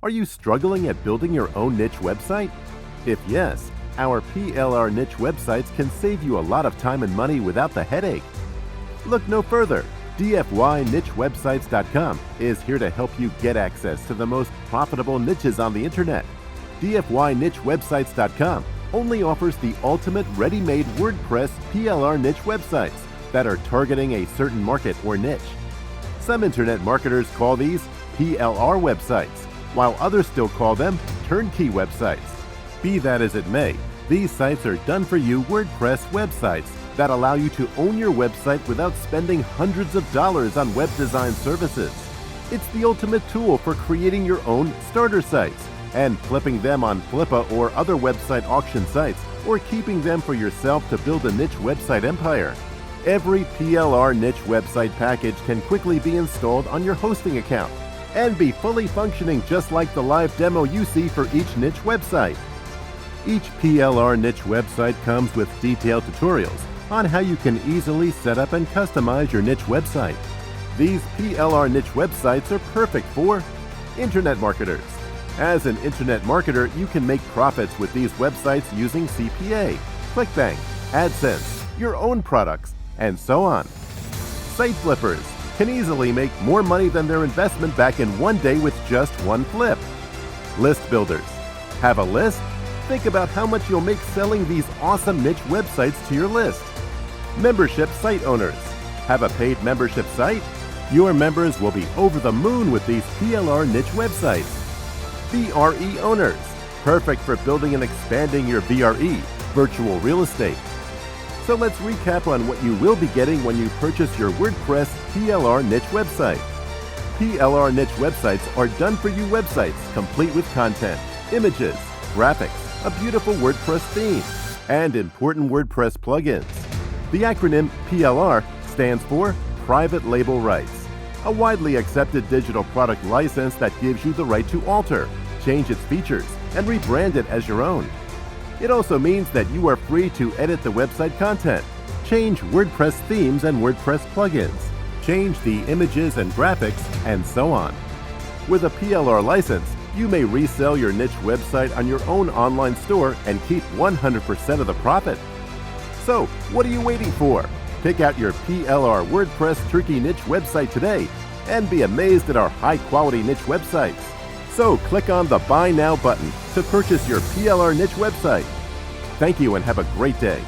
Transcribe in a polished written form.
Are you struggling at building your own niche website? If yes, our PLR niche websites can save you a lot of time and money without the headache. Look no further. DFYNicheWebsites.com is here to help you get access to the most profitable niches on the internet. DFYNicheWebsites.com only offers the ultimate ready-made WordPress PLR niche websites that are targeting a certain market or niche. Some internet marketers call these PLR websites, while others still call them turnkey websites. Be that as it may, these sites are done-for-you WordPress websites that allow you to own your website without spending hundreds of dollars on web design services. It's the ultimate tool for creating your own starter sites and flipping them on Flippa or other website auction sites, or keeping them for yourself to build a niche website empire. Every PLR niche website package can quickly be installed on your hosting account and be fully functioning just like the live demo you see for each niche website. Each PLR niche website comes with detailed tutorials on how you can easily set up and customize your niche website. These PLR niche websites are perfect for internet marketers. As an internet marketer, you can make profits with these websites using CPA, ClickBank, AdSense, your own products, and so on. Site flippers can easily make more money than their investment back in one day with just one flip. List builders. Have a list? Think about how much you'll make selling these awesome niche websites to your list. Membership site owners. Have a paid membership site? Your members will be over the moon with these PLR niche websites. VRE owners. Perfect for building and expanding your VRE, virtual real estate. So let's recap on what you will be getting when you purchase your WordPress PLR niche website. PLR niche websites are done-for-you websites complete with content, images, graphics, a beautiful WordPress theme, and important WordPress plugins. The acronym PLR stands for Private Label Rights, a widely accepted digital product license that gives you the right to alter, change its features, and rebrand it as your own. It also means that you are free to edit the website content, change WordPress themes and WordPress plugins, change the images and graphics, and so on. With a PLR license, you may resell your niche website on your own online store and keep 100% of the profit. So, what are you waiting for? Pick out your PLR WordPress Turkey niche website today and be amazed at our high-quality niche websites. So, click on the Buy Now button to purchase your PLR niche website. Thank you and have a great day.